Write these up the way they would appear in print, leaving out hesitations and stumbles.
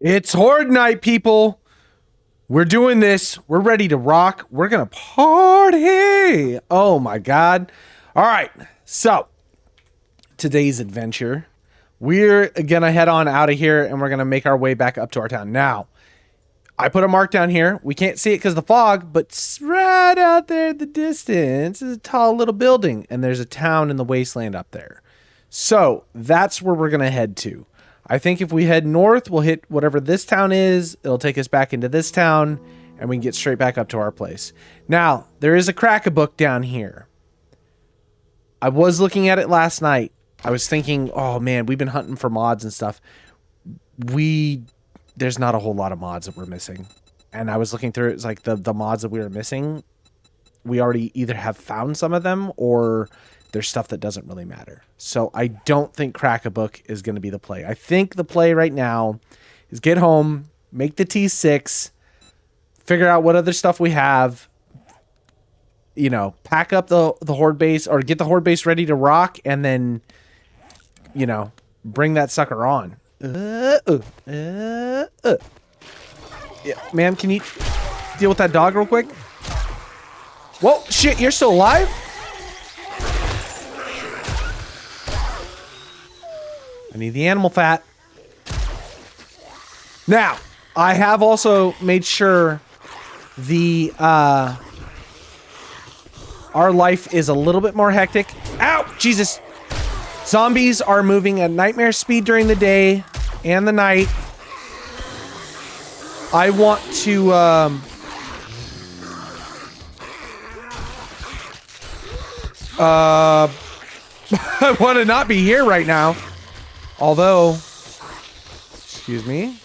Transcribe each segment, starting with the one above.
It's Horde night, people. We're doing this. We're ready to rock. We're gonna party. Oh my god. All right. So today's adventure, we're gonna head on out of here and we're gonna make our way back up to our town. Now, I put a mark down here. We can't see it because of the fog, but right out there in the distance is a tall little building, and there's a town in the wasteland up there. So that's where we're gonna head to. I think if we head north, we'll hit whatever this town is. It'll take us back into this town, and we can get straight back up to our place. Now, there is a crack-a-book down here. I was looking at it last night. I was thinking, oh man, we've been hunting for mods and stuff. There's not a whole lot of mods that we're missing. And I was looking through it, it's like the mods that we were missing, we already either have found some of them or there's stuff that doesn't really matter. So I don't think Crack-a-Book is going to be the play. I think the play right now is get home, make the T6, figure out what other stuff we have, you know, pack up the Horde base or get the Horde base ready to rock, and then, you know, bring that sucker on. Yeah, ma'am, can you deal with that dog real quick? Whoa, shit, you're still alive? I need the animal fat. Now, I have also made sure the our life is a little bit more hectic. Ow, Jesus. Zombies are moving at nightmare speed during the day and the night. I want to I want to not be here right now. Although, excuse me.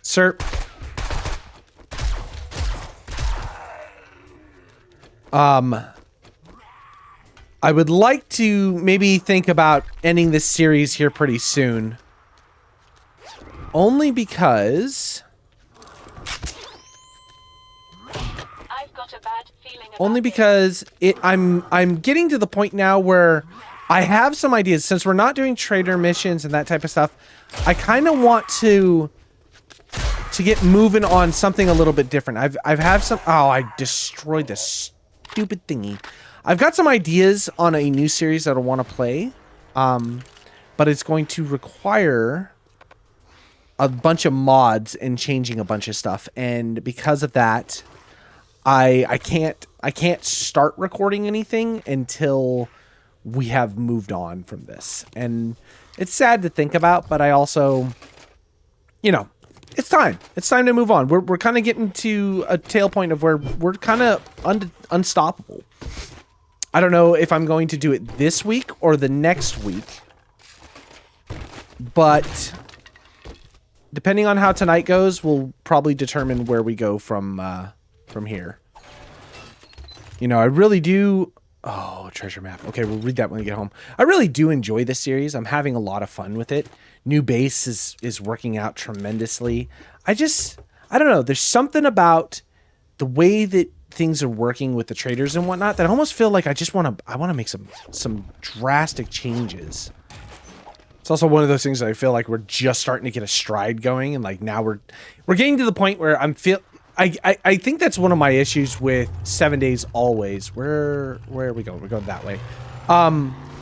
Sir. I would like to maybe think about ending this series here pretty soon. Only because... I've got a bad feeling about only because I'm getting to the point now where I have some ideas. Since we're not doing trader missions and that type of stuff, I kind of want to get moving on something a little bit different. I've had some... Oh, I destroyed this stupid thingy. I've got some ideas on a new series that I want to play, but it's going to require a bunch of mods and changing a bunch of stuff. And because of that, I can't start recording anything until we have moved on from this. And it's sad to think about, but I also, you know, it's time. It's time to move on. We're kind of getting to a tail point of where we're kind of unstoppable. I don't know if I'm going to do it this week or the next week, but depending on how tonight goes, we'll probably determine where we go from here. You know, I really do... Oh, treasure map. Okay, we'll read that when we get home. I really do enjoy this series. I'm having a lot of fun with it. New base is working out tremendously. I don't know. There's something about the way that things are working with the traders and whatnot that I almost feel like I want to make some drastic changes. It's also one of those things that I feel like we're just starting to get a stride going, and like now we're getting to the point where I think that's one of my issues with 7 Days Always. Where are we going? We're going that way.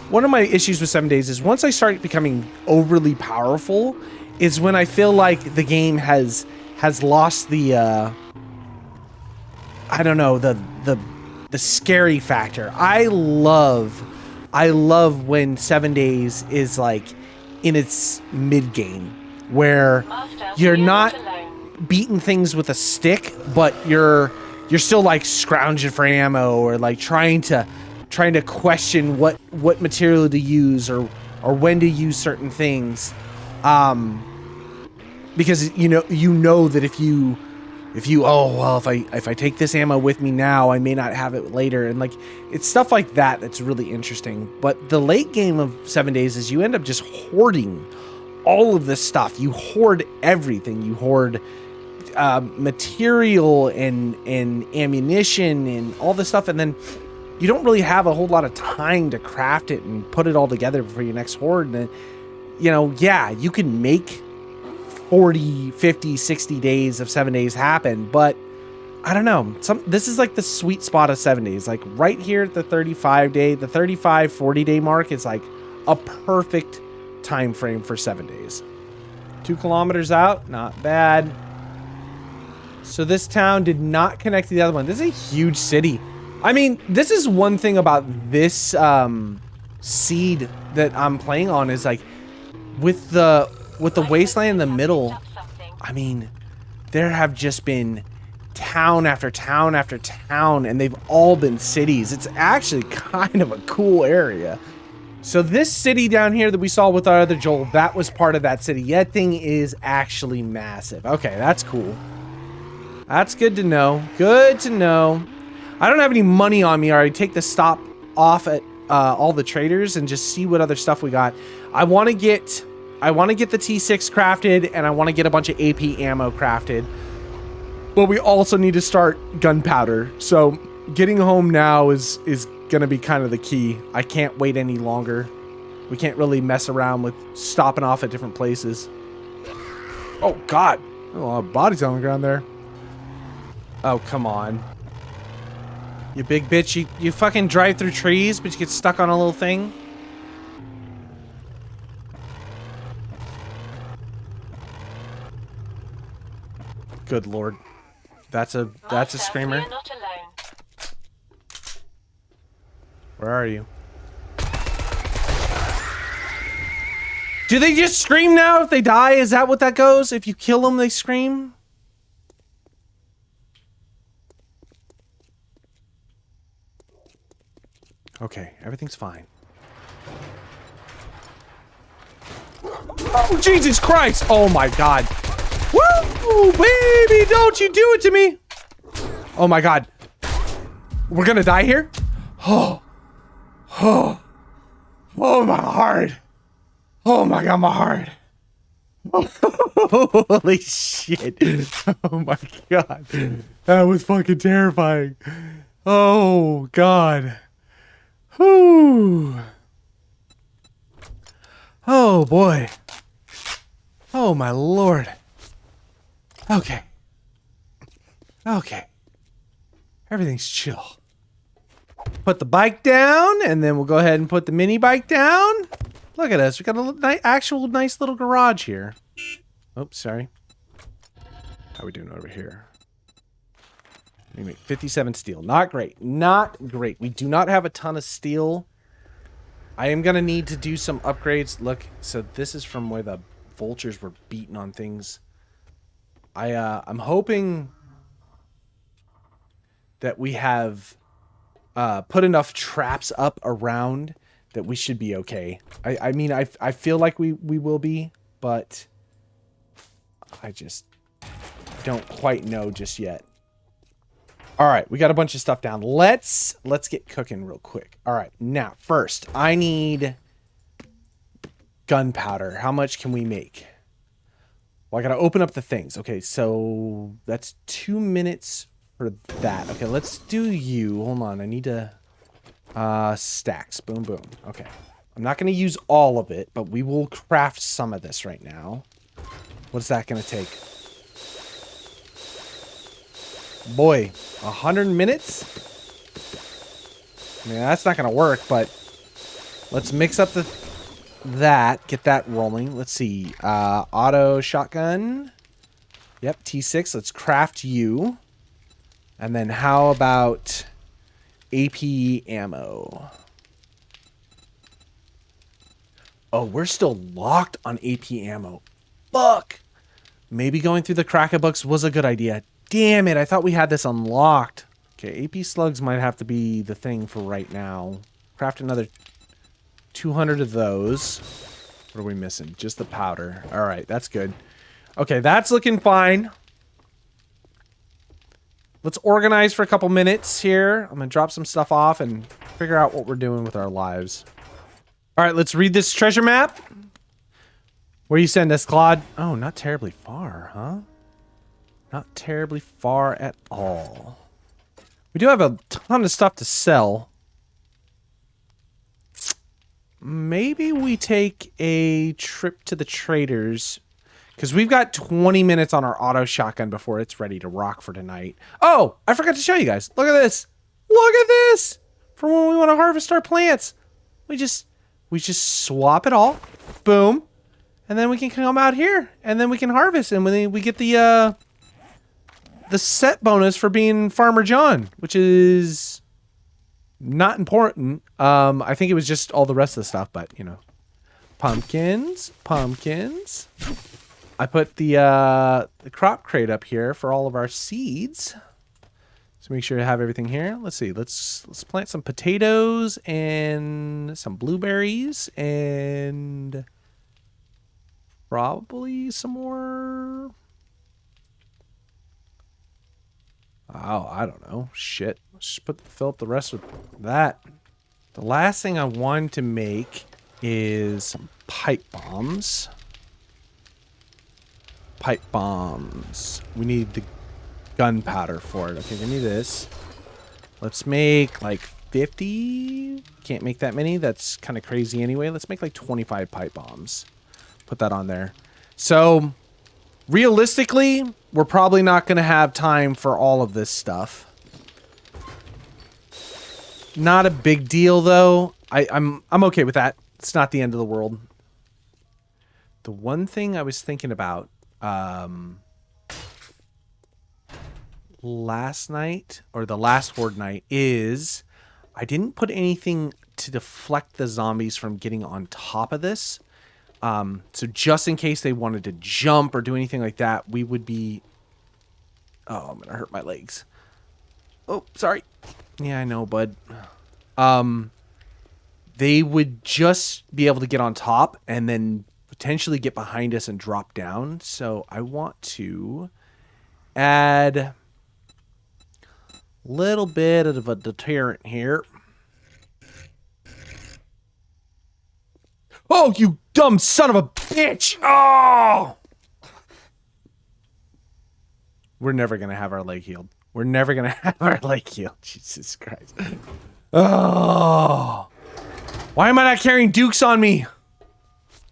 One of my issues with 7 Days is once I start becoming overly powerful is when I feel like the game has lost the I don't know, the scary factor. I love when 7 Days is like in its mid game where you're not beating things with a stick, but you're still like scrounging for ammo or like trying to question what material to use or when to use certain things, because you know that if you if you, oh, well, if I take this ammo with me now, I may not have it later. And like, it's stuff like that that's really interesting. But the late game of 7 days is you end up just hoarding all of this stuff. You hoard everything. You hoard material and ammunition and all this stuff. And then you don't really have a whole lot of time to craft it and put it all together for your next horde. And then, you know, yeah, you can make 40, 50, 60 days of 7 days happen, but I don't know. This is like the sweet spot of 7 days. Like right here at the 35 day, the 35, 40 day mark is like a perfect time frame for 7 days. 2 kilometers out, not bad. So this town did not connect to the other one. This is a huge city. I mean, this is one thing about this seed that I'm playing on is like with the wasteland in the middle. I mean, there have just been town after town after town, and they've all been cities. It's actually kind of a cool area. So this city down here that we saw with our other Joel, that was part of that city. That thing is actually massive. Okay, that's cool. That's good to know. Good to know. I don't have any money on me. All right, take the stop off at all the traders and just see what other stuff we got. I want to get the T6 crafted, and I want to get a bunch of AP ammo crafted. But we also need to start gunpowder. So getting home now is going to be kind of the key. I can't wait any longer. We can't really mess around with stopping off at different places. Oh, God. A lot of bodies on the ground there. Oh, come on. You big bitch. You fucking drive through trees, but you get stuck on a little thing. Good Lord. That's a screamer. You're not alone. Where are you? Do they just scream now if they die? Is that what that goes? If you kill them, they scream? Okay, everything's fine. Oh, Jesus Christ! Oh my God. Woo! Baby, don't you do it to me! Oh my God. We're gonna die here? Oh. Oh. Oh, my heart. Oh my God, my heart. Holy shit. Oh my God. That was fucking terrifying. Oh God. Whew. Oh boy. Oh my Lord. Okay. Okay. Everything's chill. Put the bike down, and then we'll go ahead and put the mini bike down. Look at us. We got a actual nice little garage here. Oops, sorry. How are we doing over here? We make 57 steel. Not great. Not great. We do not have a ton of steel. I am going to need to do some upgrades. Look, so this is from where the vultures were beating on things. I'm hoping that we have put enough traps up around that we should be okay. I mean, I feel like we will be, but I just don't quite know just yet. All right, we got a bunch of stuff down. Let's get cooking real quick. All right, now first I need gunpowder. How much can we make? Well, I gotta open up the things. Okay, so that's 2 minutes for that. Okay, let's do you. Hold on, I need to stacks. Boom, boom. Okay, I'm not gonna use all of it, but we will craft some of this right now. What's that gonna take? Boy, 100 minutes? I mean, that's not gonna work, but let's mix up that, get that rolling. Let's see, auto shotgun. Yep, T6, let's craft you. And then how about AP ammo? Oh, we're still locked on AP ammo. Fuck! Maybe going through the Kraken books was a good idea. Damn it, I thought we had this unlocked. Okay, AP slugs might have to be the thing for right now. Craft another 200 of those. What are we missing? Just the powder. All right, that's good. Okay, that's looking fine. let's organize for a couple minutes here. I'm gonna drop some stuff off and figure out what we're doing with our lives. All right, let's read this treasure map. Where you send us, Claude? Oh, not terribly far, huh? Not terribly far at all. We do have a ton of stuff to sell. Maybe we take a trip to the traders. Because we've got 20 minutes on our auto shotgun before it's ready to rock for tonight. Oh, I forgot to show you guys. Look at this. Look at this. For when we want to harvest our plants. We just swap it all. Boom. And then we can come out here. And then we can harvest. And we get the set bonus for being Farmer John. Which is not important. I think it was just all the rest of the stuff. But, you know. Pumpkins. Pumpkins. I put the crop crate up here for all of our seeds. So make sure to have everything here. Let's see. Let's plant some potatoes and some blueberries and probably some more. Oh, I don't know. Shit. Let's just fill up the rest with that. The last thing I wanted to make is some pipe bombs. Pipe bombs. We need the gunpowder for it. Okay, give me this. Let's make like 50. Can't make that many. That's kind of crazy anyway. Let's make like 25 pipe bombs. Put that on there. So, realistically, we're probably not going to have time for all of this stuff. Not a big deal though. I'm okay with that. It's not the end of the world. The one thing I was thinking about last night, or the last Horde night, is I didn't put anything to deflect the zombies from getting on top of this. So just in case they wanted to jump or do anything like that, we would be... Oh, I'm gonna hurt my legs. Oh, sorry. Yeah, I know, bud. They would just be able to get on top and then potentially get behind us and drop down. So I want to add a little bit of a deterrent here. Oh, you dumb son of a bitch! Oh! We're never going to have our leg healed. We're never going to have our leg healed. Jesus Christ. Oh! Why am I not carrying dukes on me?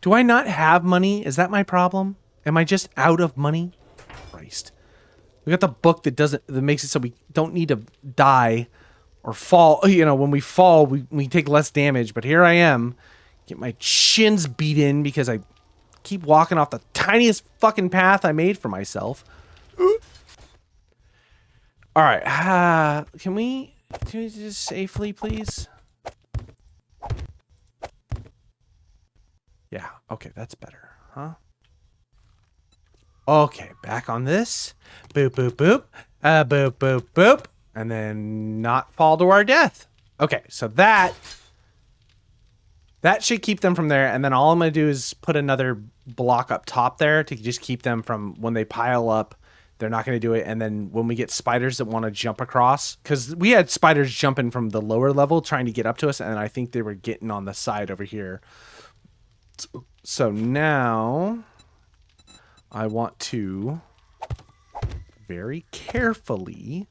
Do I not have money? Is that my problem? Am I just out of money? Christ. We got the book that makes it so we don't need to die or fall. You know, when we fall, we take less damage. But here I am. Get my shins beat in because I keep walking off the tiniest fucking path I made for myself. All right. Can we just safely, please? Yeah, okay, that's better, huh? Okay, back on this. Boop, boop, boop. Boop, boop, boop. And then not fall to our death. Okay, so that should keep them from there. And then all I'm going to do is put another block up top there to just keep them from, when they pile up, they're not going to do it. And then when we get spiders that want to jump across, because we had spiders jumping from the lower level trying to get up to us, and I think they were getting on the side over here. So now I want to very carefully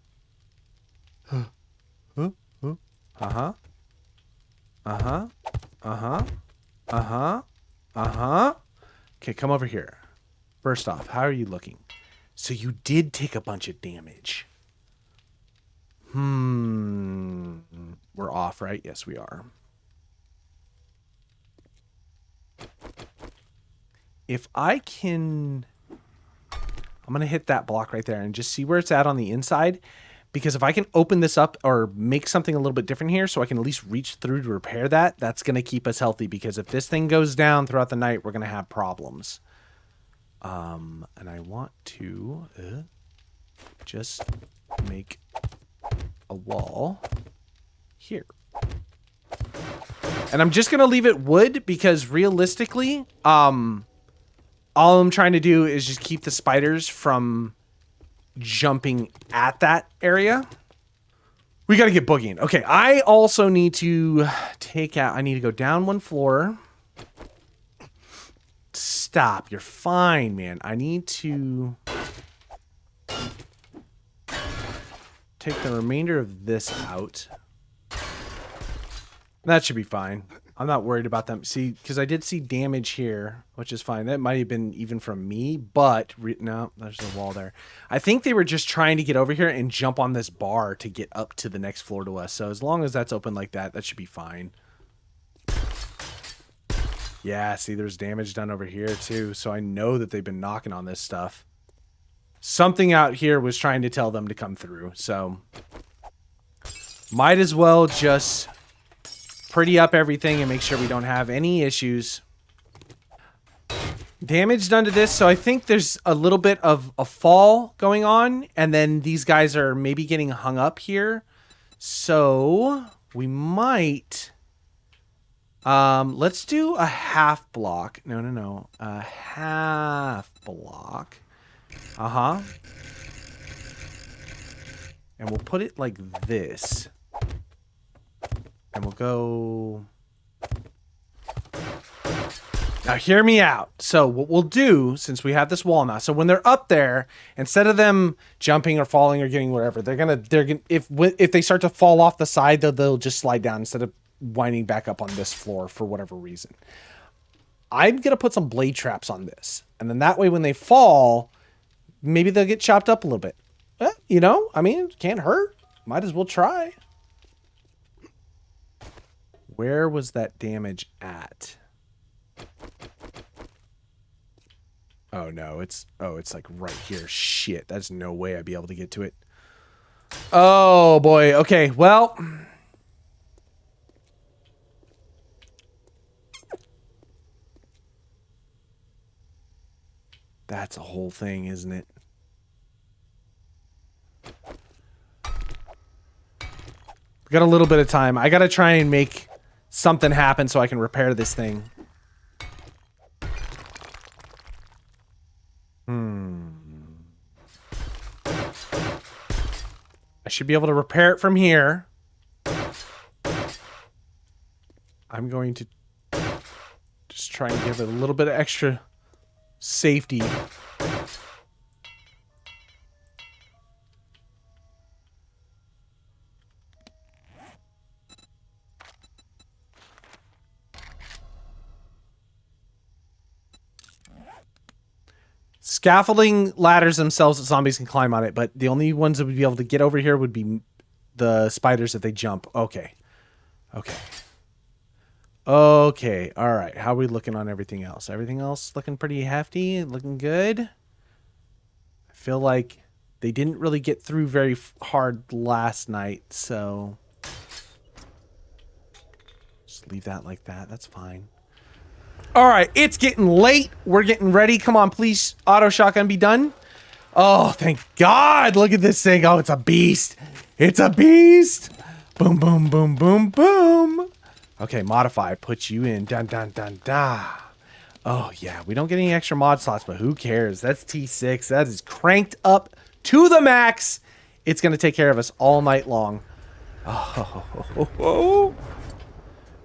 okay, come over here. First off, how are you looking? So you did take a bunch of damage. We're off, right? Yes, we are. If I can... I'm going to hit that block right there and just see where it's at on the inside. Because if I can open this up or make something a little bit different here so I can at least reach through to repair that, that's going to keep us healthy. Because if this thing goes down throughout the night, we're going to have problems. And I want to just make a wall here. And I'm just going to leave it wood because realistically, all I'm trying to do is just keep the spiders from jumping at that area. We got to get boogieing. Okay, I also need to take out... I need to go down one floor. Stop. You're fine, man. I need to take the remainder of this out. That should be fine. I'm not worried about them. See, because I did see damage here, which is fine. That might have been even from me, but... no, there's a wall there. I think they were just trying to get over here and jump on this bar to get up to the next floor to us. So as long as that's open like that, that should be fine. Yeah, see, there's damage done over here, too. So I know that they've been knocking on this stuff. Something out here was trying to tell them to come through, so... might as well just... pretty up everything and make sure we don't have any issues. Damage done to this, so I think there's a little bit of a fall going on, and then these guys are maybe getting hung up here. So we might let's do a half block. No, a half block. And we'll put it like this. And we'll go... Now, hear me out. So, what we'll do, since we have this wall now, so when they're up there, instead of them jumping or falling or getting whatever, they're gonna if they start to fall off the side, they'll just slide down instead of winding back up on this floor for whatever reason. I'm gonna put some blade traps on this, and then that way, when they fall, maybe they'll get chopped up a little bit. You know, I mean, it can't hurt. Might as well try. Where was that damage at? Oh no, it's like right here. Shit, there's no way I'd be able to get to it. Oh boy. Okay, well, that's a whole thing, isn't it? We got a little bit of time. I gotta try and make something happen so I can repair this thing. I should be able to repair it from here. I'm going to just try and give it a little bit of extra safety. Scaffolding ladders themselves, zombies can climb on it, but the only ones that would be able to get over here would be the spiders if they jump. Okay. Okay. Okay. All right. How are we looking on everything else? Everything else looking pretty hefty, looking good. I feel like they didn't really get through very hard last night, so just leave that like that. That's fine. All right, it's getting late. We're getting ready. Come on, please. Auto shotgun be done. Oh, thank God. Look at this thing. Oh, it's a beast. It's a beast. Boom, boom, boom, boom, boom. Okay, modify. Put you in. Dun, dun, dun, da. Oh, yeah. We don't get any extra mod slots, but who cares? That's T6. That is cranked up to the max. It's going to take care of us all night long. Oh.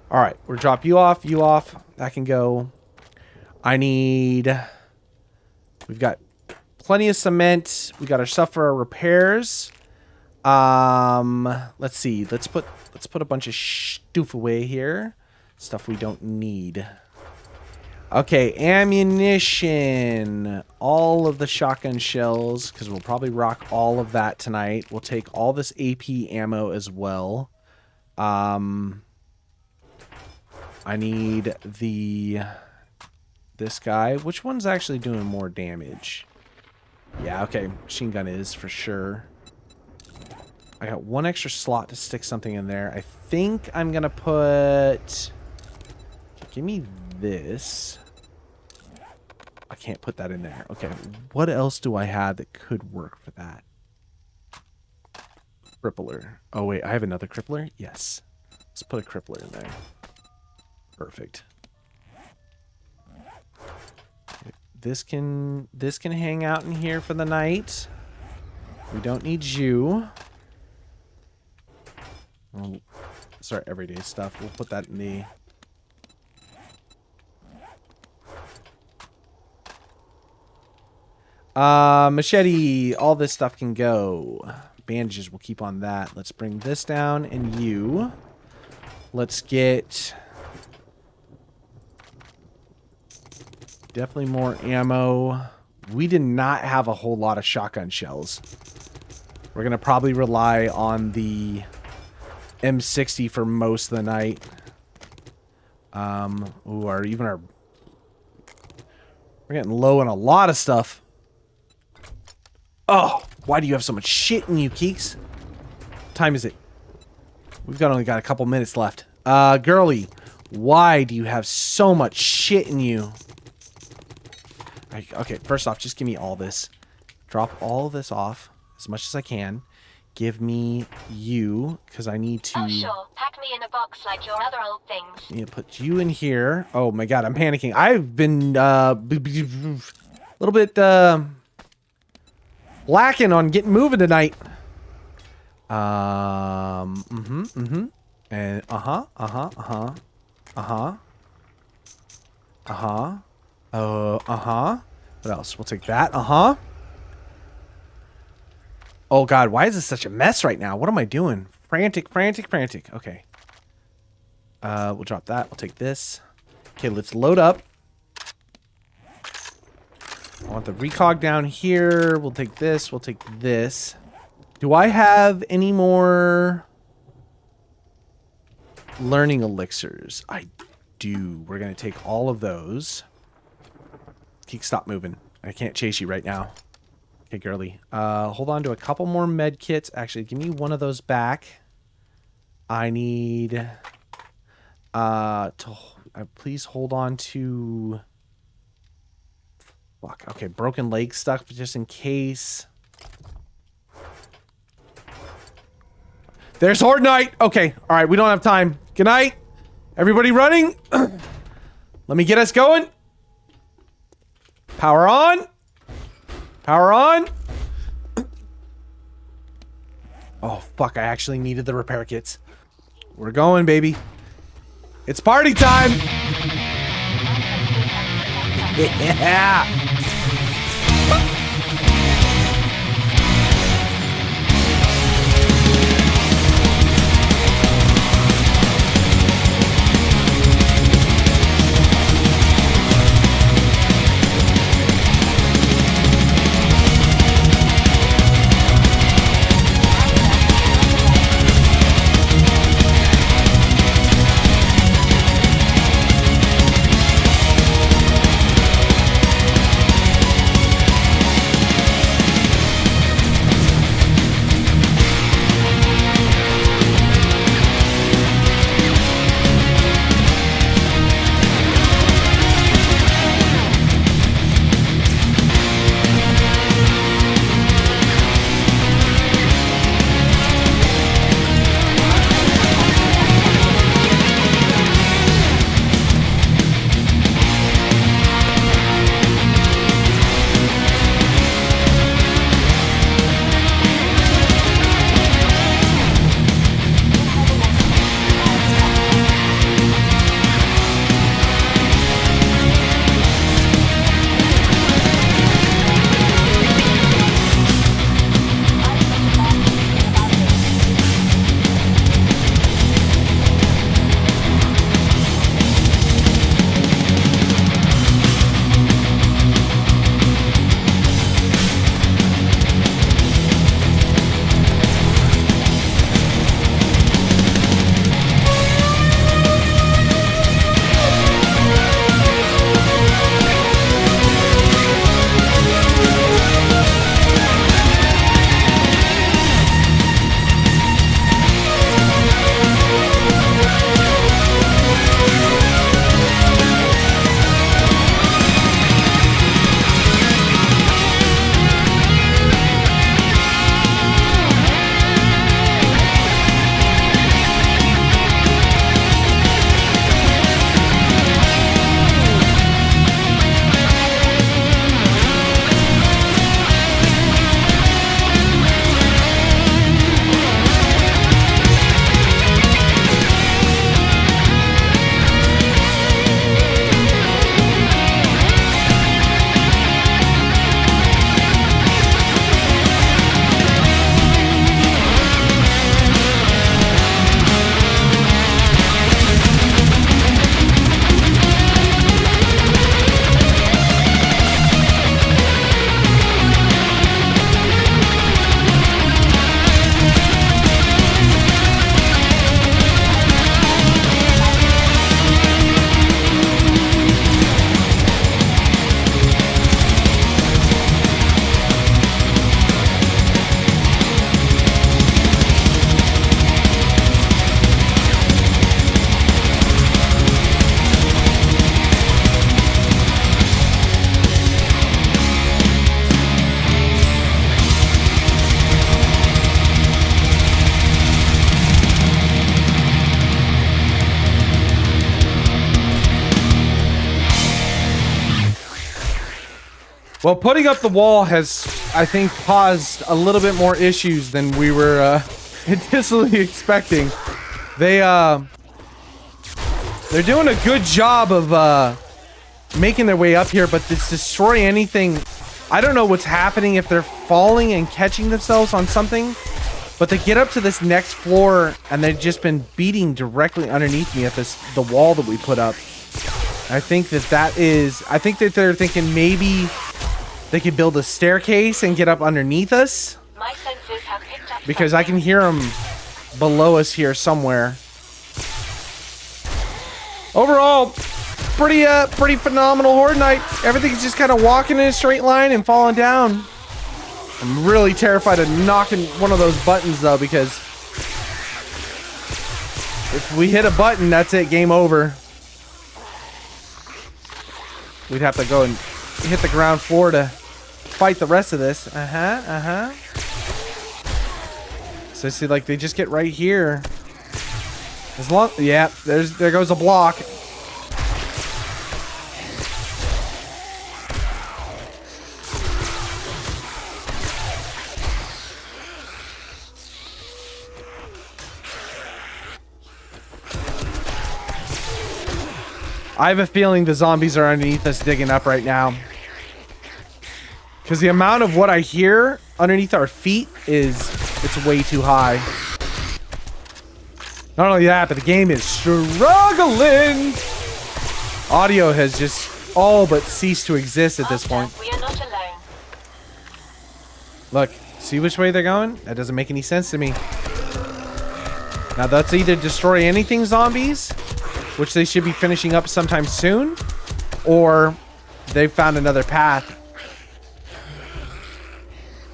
All right, we'll drop you off, you off. That can go. We've got plenty of cement. We got our stuff for our repairs. Let's see. Let's put a bunch of stuff away here. Stuff we don't need. Okay, ammunition. All of the shotgun shells, because we'll probably rock all of that tonight. We'll take all this AP ammo as well. I need this guy. Which one's actually doing more damage? Yeah, okay. Machine gun is for sure. I got one extra slot to stick something in there. I think I'm going to put... Give me this. I can't put that in there. Okay, what else do I have that could work for that? Crippler. Oh, wait, I have another crippler? Yes. Let's put a crippler in there. Perfect. This can hang out in here for the night. We don't need you. Oh, sorry, everyday stuff. We'll put that in the... machete. All this stuff can go. Bandages, we'll keep on that. Let's bring this down and you. Let's get... definitely more ammo. We did not have a whole lot of shotgun shells. We're going to probably rely on the M60 for most of the night. Ooh, we're getting low on a lot of stuff. Oh, why do you have so much shit in you, Keeks? What time is it? We've only got a couple minutes left. Girly, why do you have so much shit in you? Okay, first off, just give me all this. Drop all this off as much as I can. Give me you, because I need to... Oh, sure. Pack me in a box like your other old things. I need to put you in here. Oh my god, I'm panicking. I've been a little bit lacking on getting moving tonight. And what else? We'll take that. Oh god, why is this such a mess right now? What am I doing? Frantic. Okay. We'll drop that. We'll take this. Okay, let's load up. I want the recog down here. We'll take this. We'll take this. Do I have any more learning elixirs? I do. We're going to take all of those. Keek, stop moving. I can't chase you right now. Okay, girly. Hold on to a couple more med kits. Actually, give me one of those back. I need... please hold on to... Fuck. Okay, broken leg stuff just in case. There's Horde Night! Okay, alright, we don't have time. Good night! Everybody running? Let me get us going. Power on! Power on! Oh, fuck, I actually needed the repair kits. We're going, baby. It's party time! Yeah! Well, putting up the wall has, I think, caused a little bit more issues than we were initially expecting. They're doing a good job of making their way up here, but this destroy anything, I don't know what's happening, if they're falling and catching themselves on something, but they get up to this next floor and they've just been beating directly underneath me at the wall that we put up. I think that they're thinking maybe they could build a staircase and get up underneath us. My senses have picked up Because I can hear them below us here somewhere. Overall, pretty phenomenal Horde night. Everything's just kind of walking in a straight line and falling down. I'm really terrified of knocking one of those buttons though, because if we hit a button, that's it, game over. We'd have to go and hit the ground floor to fight the rest of this. So see, like, they just get right here. As long, yeah, there goes a block. I have a feeling the zombies are underneath us digging up right now. Because the amount of what I hear underneath our feet it's way too high. Not only that, but the game is struggling. Audio has just all but ceased to exist at this point. We are not alone. Look, see which way they're going? That doesn't make any sense to me. Now that's either destroy anything zombies, which they should be finishing up sometime soon, or they've found another path.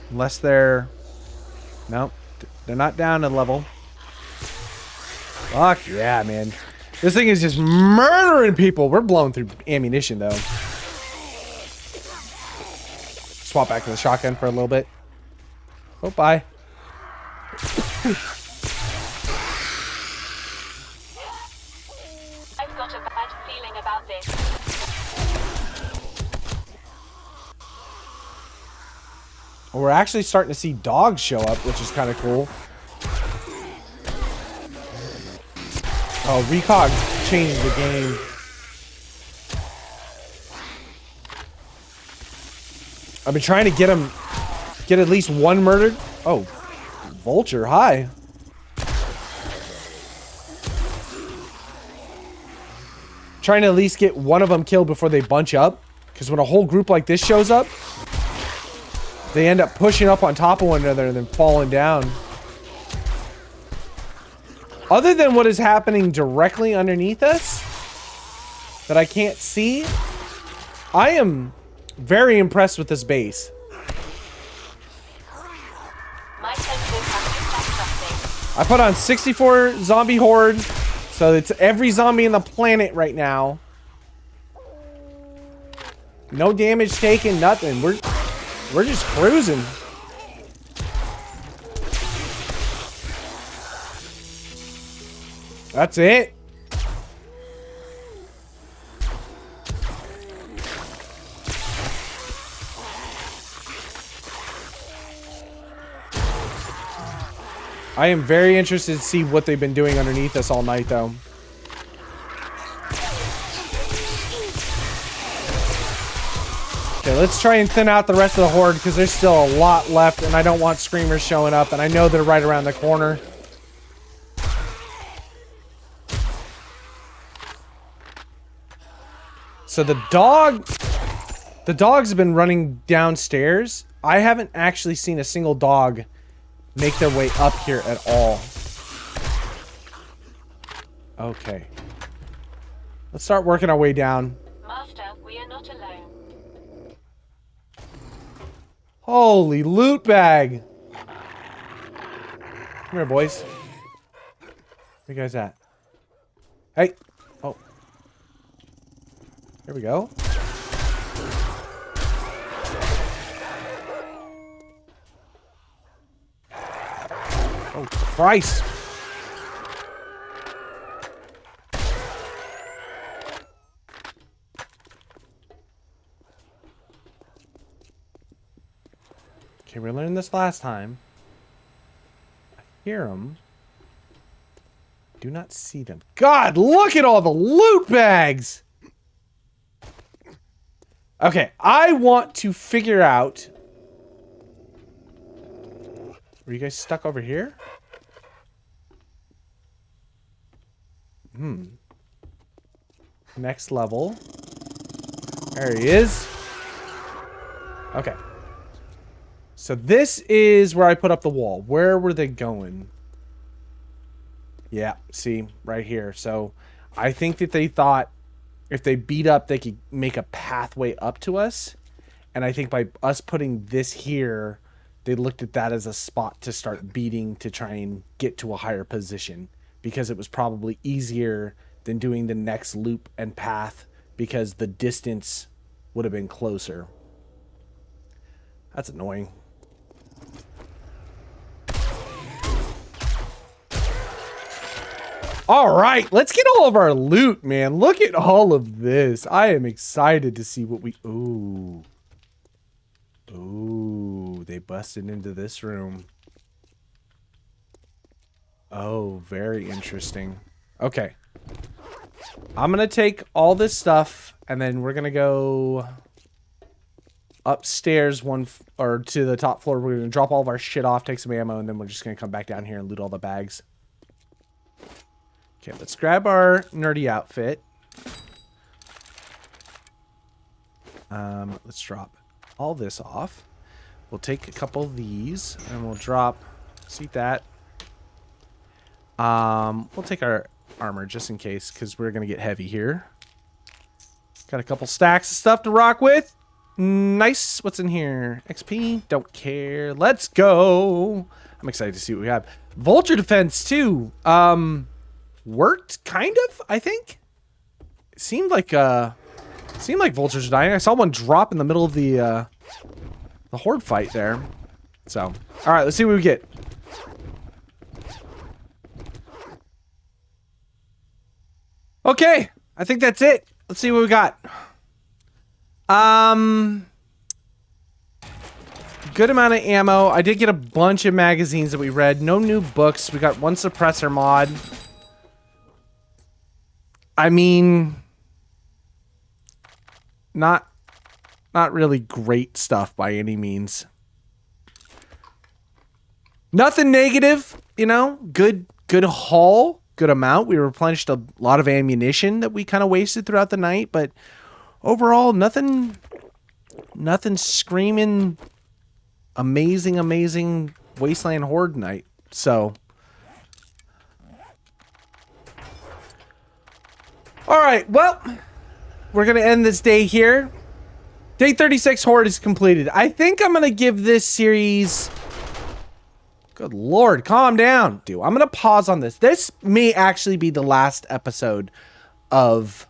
Unless they're... Nope. They're not down a level. Fuck yeah, man. This thing is just murdering people. We're blowing through ammunition, though. Swap back to the shotgun for a little bit. Oh, bye. I've got a bad feeling about this. We're actually starting to see dogs show up, which is kind of cool. Oh, Recog changed the game. I've been trying to get at least one murdered. Oh, Vulture, hi. Trying to at least get one of them killed before they bunch up. Because when a whole group like this shows up, they end up pushing up on top of one another and then falling down. Other than what is happening directly underneath us that I can't see, I am very impressed with this base. My senses have picked up something. I put on 64 zombie horde, so it's every zombie in the planet right now. No damage taken, nothing. We're just cruising. That's it. I am very interested to see what they've been doing underneath us all night, though. Okay, let's try and thin out the rest of the horde because there's still a lot left and I don't want screamers showing up, and I know they're right around the corner. So the dogs have been running downstairs. I haven't actually seen a single dog make their way up here at all. Okay. Let's start working our way down. Master, we are not alone. Holy loot bag. Come here, boys. Where you guys at? Hey. Oh. Here we go. Oh, Christ. Okay, we learned this last time. I hear them. Do not see them. God, look at all the loot bags! Okay, I want to figure out... Were you guys stuck over here? Next level. There he is. Okay. So this is where I put up the wall. Where were they going? Yeah, see, right here. So I think that they thought if they beat up, they could make a pathway up to us. And I think by us putting this here, they looked at that as a spot to start beating to try and get to a higher position. Because it was probably easier than doing the next loop and path because the distance would have been closer. That's annoying. All right, let's get all of our loot, man. Look at all of this. I am excited to see what we... Ooh. Ooh, they busted into this room. Oh, very interesting. Okay. I'm going to take all this stuff, and then we're going to go upstairs or to the top floor. We're going to drop all of our shit off, take some ammo, and then we're just going to come back down here and loot all the bags. Okay, let's grab our nerdy outfit. Let's drop all this off. We'll take a couple of these, and we'll drop... See that? We'll take our armor just in case, because we're going to get heavy here. Got a couple stacks of stuff to rock with. Nice. What's in here? XP? Don't care. Let's go. I'm excited to see what we have. Vulture defense, too. Worked, kind of, I think. It seemed like vultures are dying. I saw one drop in the middle of the Horde fight there. So, all right, let's see what we get. Okay, I think that's it. Let's see what we got. Good amount of ammo. I did get a bunch of magazines that we read. No new books. We got one suppressor mod. I mean, not really great stuff by any means. Nothing negative, you know. Good haul, good amount. We replenished a lot of ammunition that we kind of wasted throughout the night, but overall, nothing screaming amazing Wasteland Horde night. So, all right, well, we're going to end this day here. Day 36 Horde is completed. I think I'm going to give this series... Good Lord, calm down, dude. I'm going to pause on this. This may actually be the last episode of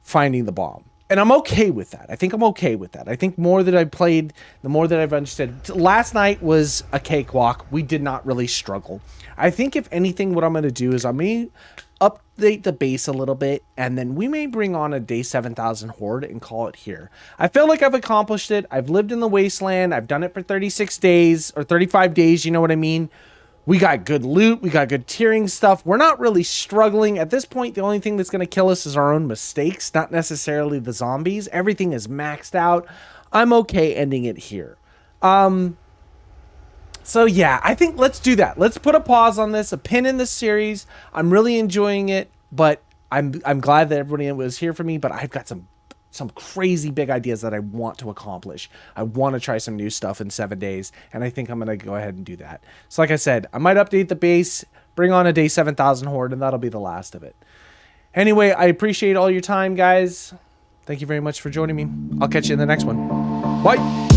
Finding the Bomb. And I'm okay with that. I think I'm okay with that. I think more that I've played, the more that I've understood. Last night was a cakewalk. We did not really struggle. I think if anything, what I'm going to do is I may update the base a little bit, and then we may bring on a day 7000 Horde and call it here. I feel like I've accomplished it. I've lived in the Wasteland. I've done it for 36 days or 35 days. You know what I mean? We got good loot. We got good tiering stuff. We're not really struggling. At this point, the only thing that's going to kill us is our own mistakes, not necessarily the zombies. Everything is maxed out. I'm okay ending it here. So yeah, I think let's do that. Let's put a pause on this, a pin in this series. I'm really enjoying it, but I'm glad that everybody was here for me, but I've got some crazy big ideas that I want to accomplish. I want to try some new stuff in 7 days, and I think I'm going to go ahead and do that. So like I said, I might update the base, bring on a day 7000 Horde, and that'll be the last of it. Anyway, I appreciate all your time, guys. Thank you very much for joining me. I'll catch you in the next one. Bye!